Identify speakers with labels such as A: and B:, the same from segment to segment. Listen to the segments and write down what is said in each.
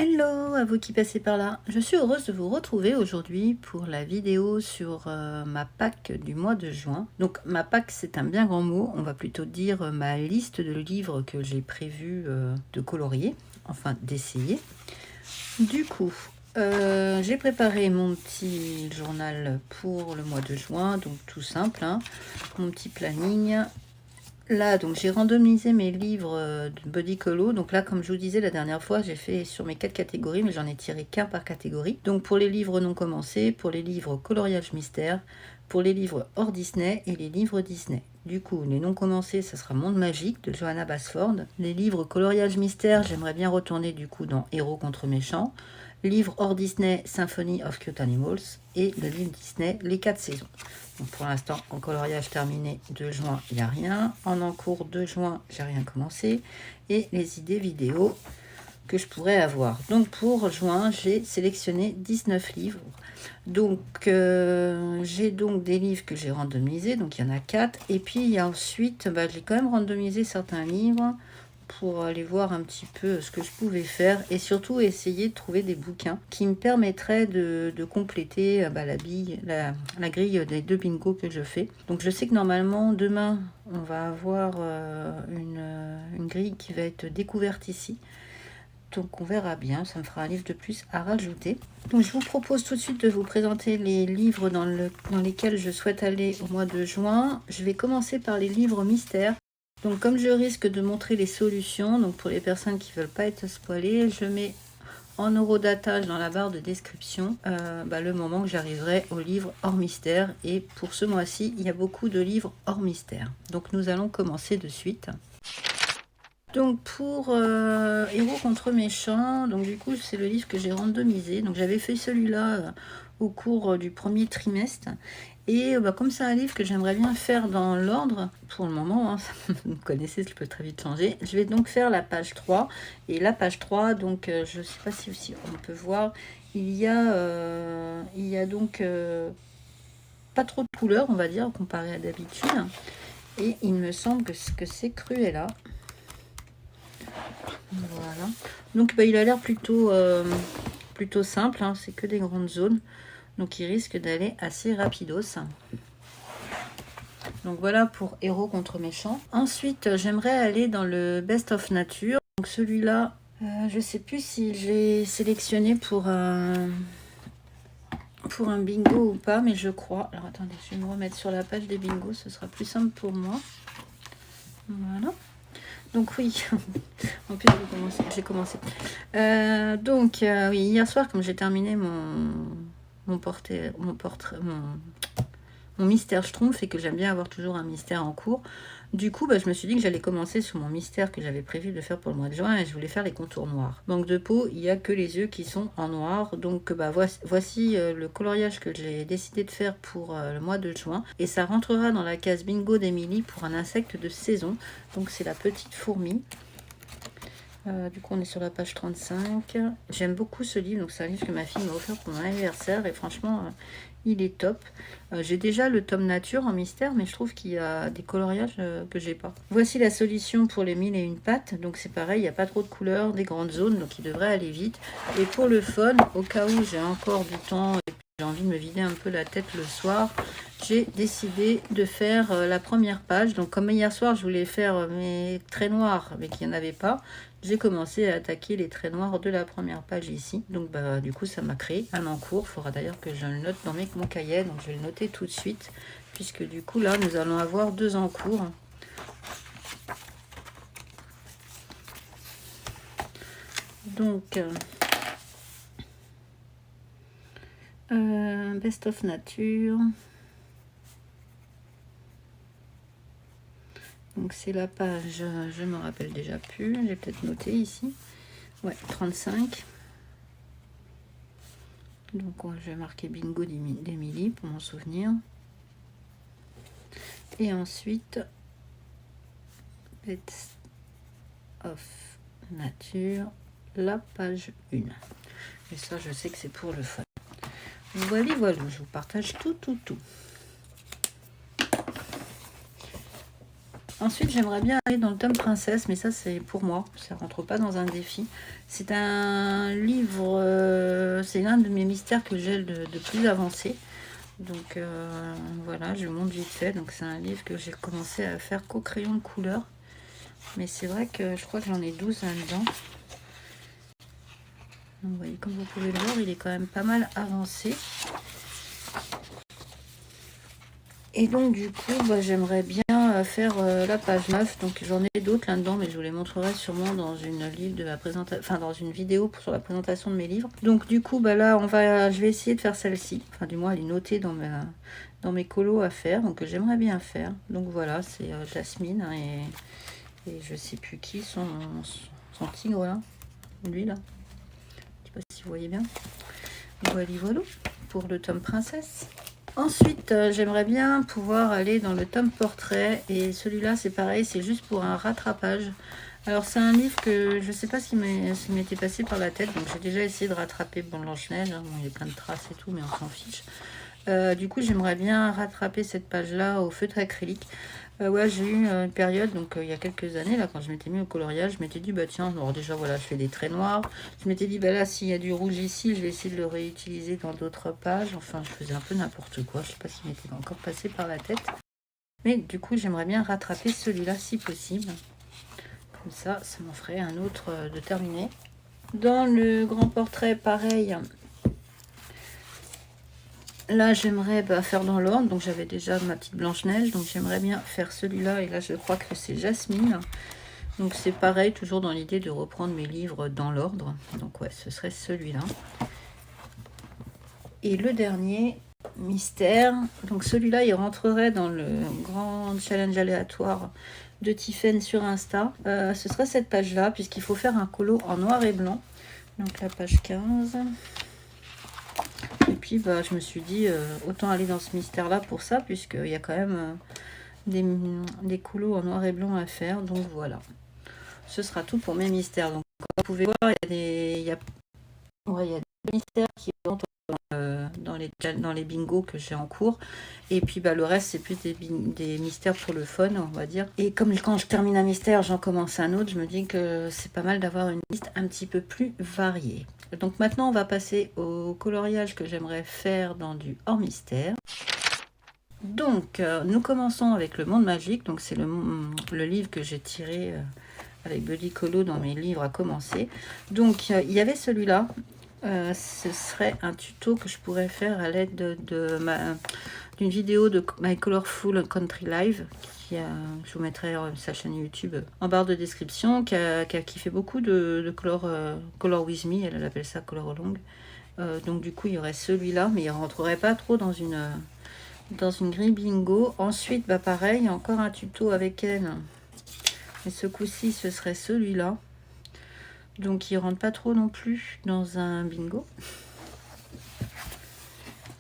A: Hello à vous qui passez par là. Je suis heureuse de vous retrouver aujourd'hui pour la vidéo sur ma Pâques du mois de juin. Donc ma Pâques, c'est un bien grand mot, on va plutôt dire ma liste de livres que j'ai prévu de colorier, enfin d'essayer. Du coup, j'ai préparé mon petit journal pour le mois de juin, donc tout simple, hein, mon petit planning. Là, donc j'ai randomisé mes livres de Body Colo. Donc là, comme je vous disais la dernière fois, j'ai fait sur mes 4 catégories, mais j'en ai tiré qu'un par catégorie. Donc pour les livres non commencés, pour les livres coloriage mystère, pour les livres hors Disney et les livres Disney. Du coup, les non commencés, ça sera Monde magique de Johanna Basford. Les livres coloriage mystère, j'aimerais bien retourner du coup dans Héros contre méchants. Livre hors Disney, Symphony of Cute Animals. Et le livre Disney, Les 4 saisons. Donc pour l'instant, en coloriage terminé de juin, il n'y a rien. En encours de juin, j'ai rien commencé. Et les idées vidéo que je pourrais avoir. Donc pour juin, j'ai sélectionné 19 livres. Donc j'ai donc des livres que j'ai randomisés. Donc il y en a 4. Et puis il y a ensuite, j'ai quand même randomisé certains livres pour aller voir un petit peu ce que je pouvais faire et surtout essayer de trouver des bouquins qui me permettraient de compléter la grille des 2 bingos que je fais. Donc je sais que normalement demain on va avoir une grille qui va être découverte ici. Donc on verra bien, ça me fera un livre de plus à rajouter. Donc je vous propose tout de suite de vous présenter les livres dans lesquels je souhaite aller au mois de juin. Je vais commencer par les livres mystères. Donc comme je risque de montrer les solutions, donc pour les personnes qui ne veulent pas être spoilées, je mets en horodatage dans la barre de description le moment que j'arriverai au livre hors mystère. Et pour ce mois-ci, il y a beaucoup de livres hors mystère. Donc nous allons commencer de suite. Donc pour Héros contre méchants, donc du coup c'est le livre que j'ai randomisé. Donc j'avais fait celui-là au cours du premier trimestre. Et comme c'est un livre que j'aimerais bien faire dans l'ordre, pour le moment, hein, vous me connaissez, je peux très vite changer. Je vais donc faire la page 3. Et la page 3, donc je ne sais pas si on peut voir, il y a donc pas trop de couleurs, on va dire, comparé à d'habitude. Et il me semble que c'est Cruella. Voilà. Donc il a l'air plutôt simple, hein, c'est que des grandes zones. Donc il risque d'aller assez rapidos. Donc voilà pour Héros contre méchants. Ensuite, j'aimerais aller dans le Best of Nature. Donc celui-là, je sais plus si j'ai sélectionné pour un bingo ou pas, mais je crois. Alors attendez, je vais me remettre sur la page des bingos, ce sera plus simple pour moi. Voilà. Donc oui, en plus j'ai commencé. Oui, hier soir, comme j'ai terminé mon mystère Schtroumpf et que j'aime bien avoir toujours un mystère en cours. Du coup, je me suis dit que j'allais commencer sur mon mystère que j'avais prévu de faire pour le mois de juin et je voulais faire les contours noirs. Manque de peau, il n'y a que les yeux qui sont en noir. Donc voici le coloriage que j'ai décidé de faire pour le mois de juin. Et ça rentrera dans la case bingo d'Emilie pour un insecte de saison. Donc c'est la petite fourmi. Du coup on est sur la page 35. J'aime beaucoup ce livre, donc c'est un livre que ma fille m'a offert pour mon anniversaire et franchement il est top. J'ai déjà le tome nature en mystère, mais je trouve qu'il y a des coloriages que j'ai pas. Voici la solution pour les 1001 pattes. Donc c'est pareil, il n'y a pas trop de couleurs, des grandes zones, donc il devrait aller vite. Et pour le fun, au cas où j'ai encore du temps et j'ai envie de me vider un peu la tête le soir, j'ai décidé de faire la première page. Donc comme hier soir je voulais faire mes traits noirs mais qu'il n'y en avait pas, j'ai commencé à attaquer les traits noirs de la première page ici. Donc du coup ça m'a créé un encours. Il faudra d'ailleurs que je le note dans mon cahier. Donc je vais le noter tout de suite. Puisque du coup là nous allons avoir 2 encours. Donc Best of Nature. Donc c'est la page, je me rappelle déjà plus, j'ai peut-être noté ici. Ouais, 35. Donc je vais marquer bingo d'Emilie pour mon souvenir. Et ensuite, Best of Nature, la page 1. Et ça, je sais que c'est pour le fun. Voilà, je vous partage tout. Ensuite, j'aimerais bien aller dans le tome princesse, mais ça c'est pour moi, ça rentre pas dans un défi. C'est un livre, c'est l'un de mes mystères que j'ai de plus avancé. Donc voilà, je vous montre vite fait. Donc c'est un livre que j'ai commencé à faire qu'au crayon de couleur. Mais c'est vrai que je crois que j'en ai 12 là-dedans. Vous voyez, comme vous pouvez le voir, il est quand même pas mal avancé. Et donc du coup, j'aimerais bien faire la page 9. Donc j'en ai d'autres là-dedans, mais je vous les montrerai sûrement dans une livre de la présentation, enfin dans une vidéo sur la présentation de mes livres. Donc du coup, là, je vais essayer de faire celle-ci. Enfin du moins, elle est notée dans mes colos à faire, donc j'aimerais bien faire. Donc voilà, c'est Jasmine hein, et je sais plus qui, son tigre là, lui là. Je sais pas si vous voyez bien. Voilà, pour le tome princesse. Ensuite, j'aimerais bien pouvoir aller dans le tome portrait. Et celui-là, c'est pareil, c'est juste pour un rattrapage. Alors, c'est un livre que je ne sais pas ce qui m'était passé par la tête. Donc, j'ai déjà essayé de rattraper Blanche-Neige. Hein. Bon, il y a plein de traces et tout, mais on s'en fiche. Du coup, j'aimerais bien rattraper cette page-là au feutre acrylique. Ouais, j'ai eu une période, donc il y a quelques années, là, quand je m'étais mis au coloriage, je m'étais dit, tiens, alors déjà, voilà, je fais des traits noirs. Je m'étais dit, là, s'il y a du rouge ici, je vais essayer de le réutiliser dans d'autres pages. Enfin, je faisais un peu n'importe quoi. Je sais pas s'il m'était encore passé par la tête. Mais du coup, j'aimerais bien rattraper celui-là, si possible. Comme ça m'en ferait un autre de terminé. Dans le grand portrait, pareil. Là, j'aimerais faire dans l'ordre. Donc, j'avais déjà ma petite Blanche-Neige. Donc, j'aimerais bien faire celui-là. Et là, je crois que c'est Jasmine. Donc, c'est pareil, toujours dans l'idée de reprendre mes livres dans l'ordre. Donc, ouais, ce serait celui-là. Et le dernier, Mystère. Donc, celui-là, il rentrerait dans le grand challenge aléatoire de Tiffen sur Insta. Ce serait cette page-là, puisqu'il faut faire un colo en noir et blanc. Donc, la page 15. Et puis je me suis dit autant aller dans ce mystère là pour ça, puisqu'il y a quand même des colos en noir et blanc à faire. Donc voilà, ce sera tout pour mes mystères. Donc comme vous pouvez voir, il y a des mystères qui rentrent dans les bingos que j'ai en cours. Et puis le reste, c'est plus des mystères pour le fun, on va dire. Et comme quand je termine un mystère, j'en commence un autre, je me dis que c'est pas mal d'avoir une liste un petit peu plus variée. Donc maintenant, on va passer au coloriage que j'aimerais faire dans du hors mystère. Donc, nous commençons avec le monde magique. Donc, c'est le livre que j'ai tiré avec Buddy Colo dans mes livres à commencer. Donc, il y avait celui-là. Ce serait un tuto que je pourrais faire à l'aide d'une vidéo de My Colorful Country Live. Je vous mettrai sa chaîne YouTube en barre de description, qui fait beaucoup de color with me, elle appelle ça color long. Donc du coup il y aurait celui-là, mais il rentrerait pas trop dans une grille bingo. Ensuite pareil, encore un tuto avec elle, mais ce coup-ci ce serait celui-là, donc il rentre pas trop non plus dans un bingo.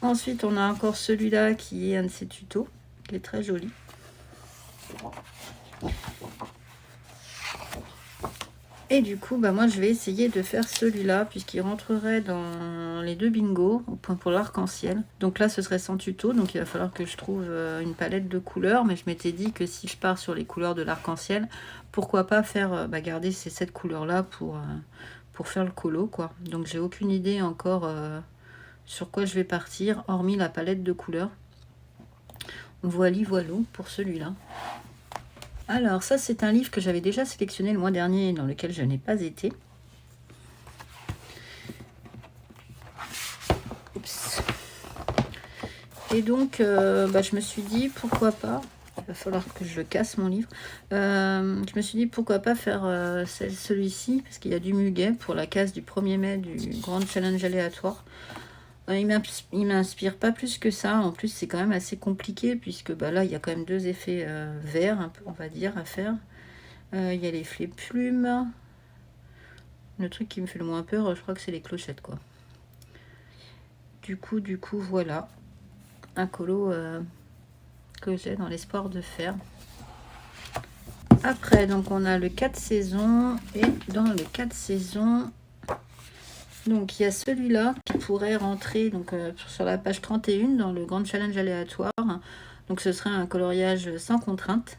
A: Ensuite on a encore celui-là qui est un de ces tutos, qui est très joli. Et du coup, moi, je vais essayer de faire celui-là, puisqu'il rentrerait dans les deux bingos, au point pour l'arc-en-ciel. Donc là, ce serait sans tuto, donc il va falloir que je trouve une palette de couleurs. Mais je m'étais dit que si je pars sur les couleurs de l'arc-en-ciel, pourquoi pas faire garder ces 7 couleurs-là pour faire le colo, quoi. Donc j'ai aucune idée encore sur quoi je vais partir, hormis la palette de couleurs. Voilà pour celui-là. Alors ça, c'est un livre que j'avais déjà sélectionné le mois dernier, dans lequel je n'ai pas été. Oups. Et donc je me suis dit pourquoi pas, il va falloir que je le casse mon livre, je me suis dit pourquoi pas faire celui-ci, parce qu'il y a du muguet pour la case du 1er mai du grand challenge aléatoire. Il m'inspire pas plus que ça. En plus, c'est quand même assez compliqué, puisque là, il y a quand même 2 effets verts, on va dire, à faire. Il y a l'effet plume. Le truc qui me fait le moins peur, je crois que c'est les clochettes, quoi. Du coup, voilà. Un colo que j'ai dans l'espoir de faire. Après, donc, on a le 4 saisons. Et dans le 4 saisons... Donc il y a celui-là qui pourrait rentrer donc, sur la page 31 dans le grand challenge aléatoire. Donc ce serait un coloriage sans contrainte.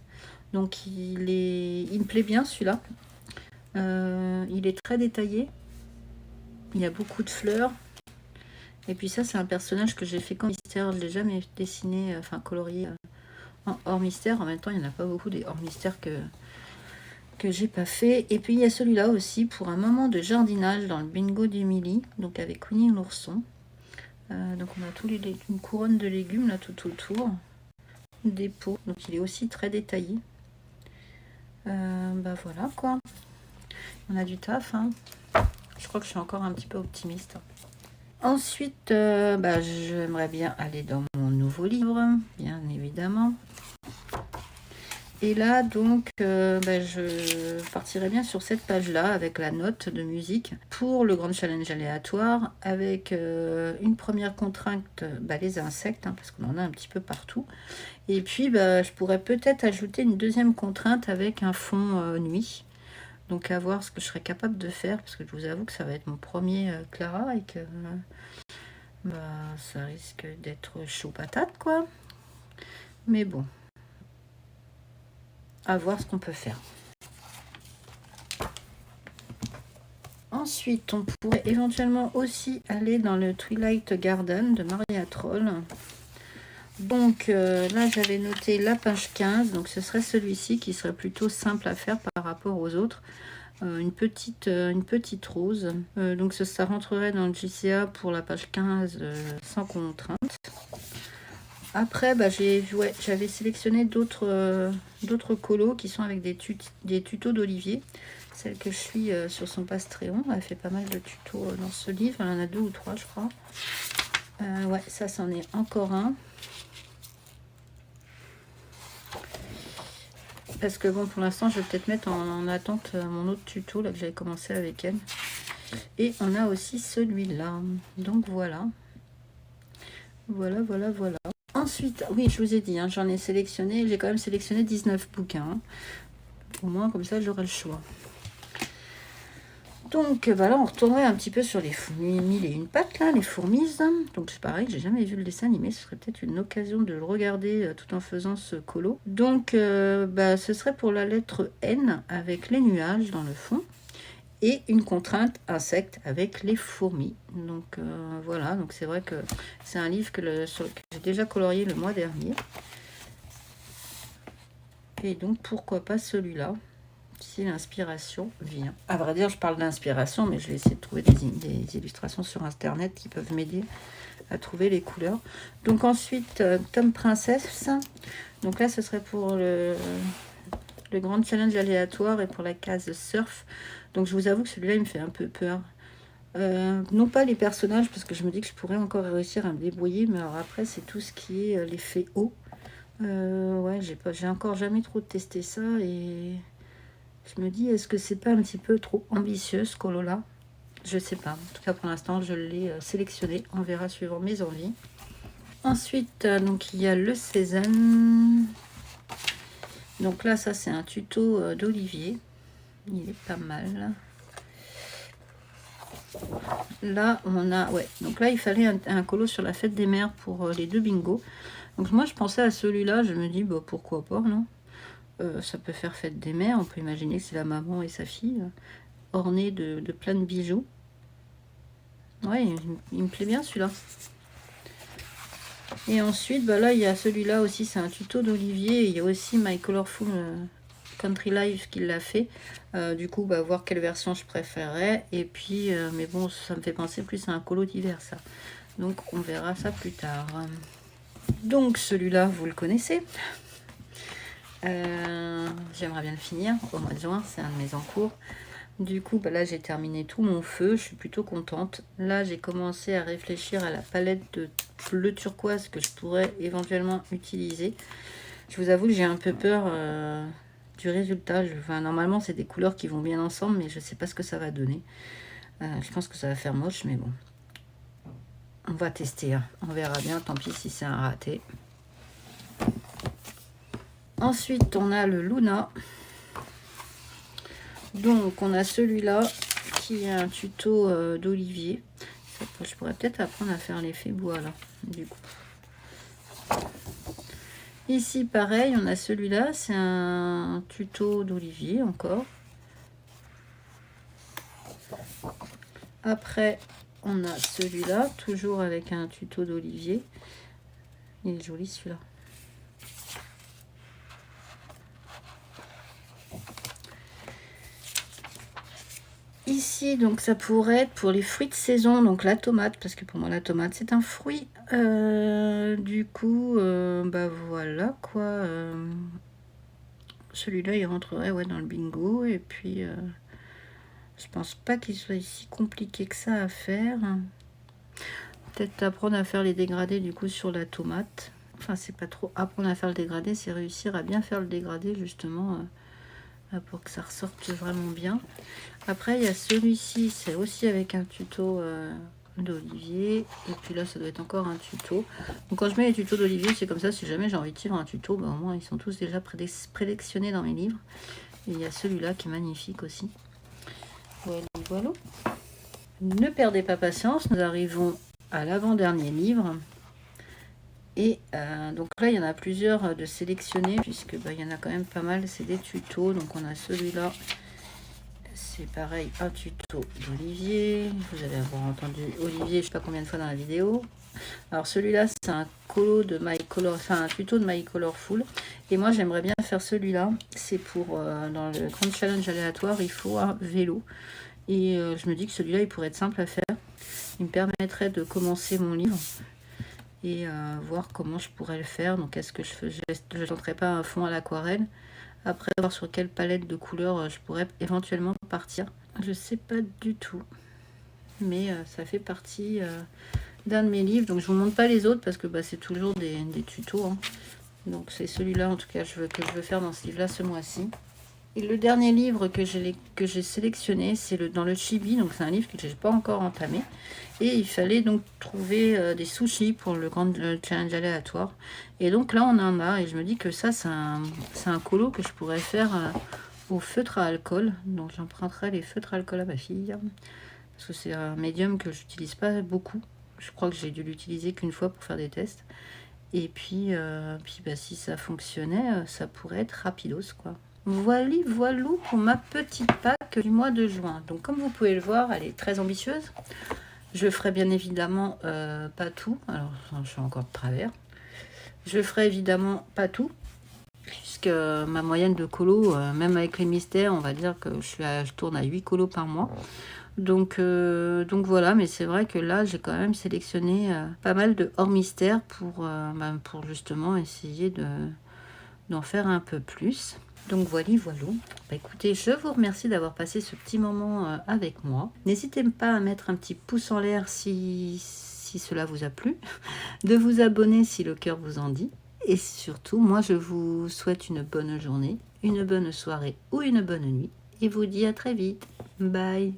A: Donc il me plaît bien celui-là. Il est très détaillé. Il y a beaucoup de fleurs. Et puis ça, c'est un personnage que j'ai fait qu'en mystère. Je ne l'ai jamais dessiné, enfin colorié en hors mystère. En même temps, il n'y en a pas beaucoup des hors mystère que j'ai pas fait. Et puis il y a celui-là aussi pour un moment de jardinage dans le bingo d'Emilie. Donc avec Winnie l'ourson. Donc on a une couronne de légumes là tout autour. Des pots. Donc il est aussi très détaillé. Bah voilà quoi. On a du taf. Hein. Je crois que je suis encore un petit peu optimiste. Ensuite, j'aimerais bien aller dans mon nouveau livre, bien évidemment. Et là, donc, je partirai bien sur cette page-là avec la note de musique pour le grand challenge aléatoire avec une première contrainte, les insectes, hein, parce qu'on en a un petit peu partout. Et puis, je pourrais peut-être ajouter une deuxième contrainte avec un fond nuit. Donc à voir ce que je serais capable de faire, parce que je vous avoue que ça va être mon premier Clara et que ça risque d'être chaud patate, quoi. Mais bon, à voir ce qu'on peut faire. Ensuite, on pourrait éventuellement aussi aller dans le Twilight Garden de Maria Troll. Donc là, j'avais noté la page 15, donc ce serait celui-ci qui serait plutôt simple à faire par rapport aux autres. Une petite rose. Donc ça rentrerait dans le JCA pour la page 15 sans contrainte. Après, j'avais sélectionné d'autres colos qui sont avec des tutos d'Olivier. Celle que je suis sur son Patreon, elle fait pas mal de tutos dans ce livre. Elle en a 2 ou 3, je crois. Ouais, ça, c'en est encore un. Parce que bon, pour l'instant, je vais peut-être mettre en attente mon autre tuto là que j'avais commencé avec elle. Et on a aussi celui-là. Donc voilà. Voilà. Ensuite, oui, je vous ai dit, hein, j'en ai sélectionné. J'ai quand même sélectionné 19 bouquins. Hein. Au moins, comme ça, j'aurai le choix. Donc là, on retournerait un petit peu sur les mille et une pattes, là, les fourmises. Donc c'est pareil, j'ai jamais vu le dessin animé. Ce serait peut-être une occasion de le regarder tout en faisant ce colo. Donc ce serait pour la lettre N avec les nuages dans le fond. Et une contrainte insecte avec les fourmis. Donc voilà, donc c'est vrai que c'est un livre que j'ai déjà colorié le mois dernier. Et donc pourquoi pas celui-là si l'inspiration vient. À vrai dire, je parle d'inspiration, mais je vais essayer de trouver des illustrations sur Internet qui peuvent m'aider à trouver les couleurs. Donc ensuite, Tom Princesse. Donc là, ce serait pour le grand challenge aléatoire et pour la case surf. Donc je vous avoue que celui-là, il me fait un peu peur. Non pas les personnages, parce que je me dis que je pourrais encore réussir à me débrouiller, mais alors après, c'est tout ce qui est l'effet eau. Ouais, j'ai encore jamais trop testé ça et... Je me dis, est-ce que c'est pas un petit peu trop ambitieux ce colo-là? Je sais pas. En tout cas, pour l'instant, je l'ai sélectionné. On verra suivant mes envies. Ensuite, donc il y a le sésame. Donc là, ça, c'est un tuto d'Olivier. Il est pas mal. Là, on a... Ouais, donc là, il fallait un colo sur la fête des mères pour les 2 bingos. Donc moi, je pensais à celui-là. Je me dis, pourquoi pas, non? Ça peut faire fête des mères. On peut imaginer que c'est la maman et sa fille, ornée de plein de bijoux. Ouais, il me plaît bien celui-là. Et ensuite, là, il y a celui-là aussi. C'est un tuto d'Olivier. Il y a aussi My Colorful Country Life qui l'a fait. Du coup, voir quelle version je préférerais. Et puis, mais bon, ça me fait penser plus à un colo d'hiver, ça. Donc, on verra ça plus tard. Donc, celui-là, vous le connaissez. J'aimerais bien le finir au mois de juin, c'est un de mes encours. Du coup, là, j'ai terminé tout mon feu, je suis plutôt contente. Là, j'ai commencé à réfléchir à la palette de bleu turquoise que je pourrais éventuellement utiliser. Je vous avoue que j'ai un peu peur du résultat. Normalement, c'est des couleurs qui vont bien ensemble, mais je sais pas ce que ça va donner. Je pense que ça va faire moche, mais bon. On va tester, hein. On verra bien, tant pis si c'est un raté. Ensuite, on a le Luna. Donc, on a celui-là qui est un tuto d'Olivier. Je pourrais peut-être apprendre à faire l'effet bois, là, du coup. Ici, pareil, on a celui-là, c'est un tuto d'Olivier encore. Après, on a celui-là, toujours avec un tuto d'Olivier. Il est joli celui-là. Ici, donc ça pourrait être pour les fruits de saison, donc la tomate, parce que pour moi la tomate c'est un fruit. Du coup, bah voilà quoi. Celui-là il rentrerait ouais, dans le bingo. Et puis, je pense pas qu'il soit si compliqué que ça à faire. Peut-être apprendre à faire les dégradés du coup sur la tomate. Enfin, c'est pas trop apprendre à faire le dégradé, c'est réussir à bien faire le dégradé justement. Pour que ça ressorte vraiment bien. Après, il y a celui-ci, c'est aussi avec un tuto d'Olivier. Et puis là, ça doit être encore un tuto. Donc quand je mets les tutos d'Olivier, c'est comme ça. Si jamais j'ai envie de suivre un tuto, ben, au moins, ils sont tous déjà prélectionnés dans mes livres. Et il y a celui-là qui est magnifique aussi. Voilà, voilà. Ne perdez pas patience, nous arrivons à l'avant-dernier livre. Et donc là, il y en a plusieurs de sélectionnés, puisque bah, il y en a quand même pas mal, c'est des tutos. Donc on a celui-là, c'est pareil, un tuto d'Olivier. Vous allez avoir entendu Olivier, je sais pas combien de fois dans la vidéo. Alors celui-là, c'est un colo de My Color, enfin un tuto de My Colorful. Et moi, j'aimerais bien faire celui-là. C'est pour, dans le grand challenge aléatoire, il faut un vélo. Et je me dis que celui-là, il pourrait être simple à faire. Il me permettrait de commencer mon livre et voir comment je pourrais le faire. Donc est-ce que je tenterai pas un fond à l'aquarelle, après voir sur quelle palette de couleurs je pourrais éventuellement partir. Je sais pas du tout, mais ça fait partie d'un de mes livres. Donc je vous montre pas les autres parce que bah, c'est toujours des tutos hein. Donc c'est celui-là en tout cas que je veux faire dans ce livre là ce mois-ci. Et le dernier livre que j'ai sélectionné, c'est dans le chibi. Donc c'est un livre que je n'ai pas encore entamé. Et il fallait donc trouver des sushis pour le grand challenge aléatoire. Et donc là, on en a. Et je me dis que ça, c'est un colo que je pourrais faire au feutre à alcool. Donc j'emprunterai les feutres à alcool à ma fille. Parce que c'est un médium que j'utilise pas beaucoup. Je crois que j'ai dû l'utiliser qu'une fois pour faire des tests. Et puis bah, si ça fonctionnait, ça pourrait être rapidos, quoi. Voilà pour ma petite Pâques du mois de juin. Donc comme vous pouvez le voir, elle est très ambitieuse. Je ferai bien évidemment pas tout. Alors je suis encore de travers. Je ferai évidemment pas tout. Puisque ma moyenne de colos, même avec les mystères, on va dire que je tourne à 8 colos par mois. Donc voilà, mais c'est vrai que là, j'ai quand même sélectionné pas mal de hors mystères pour justement essayer d'en faire un peu plus. Donc voilà. Bah, écoutez, je vous remercie d'avoir passé ce petit moment avec moi. N'hésitez pas à mettre un petit pouce en l'air si cela vous a plu, de vous abonner si le cœur vous en dit. Et surtout, moi, je vous souhaite une bonne journée, une bonne soirée ou une bonne nuit. Et vous dis à très vite. Bye.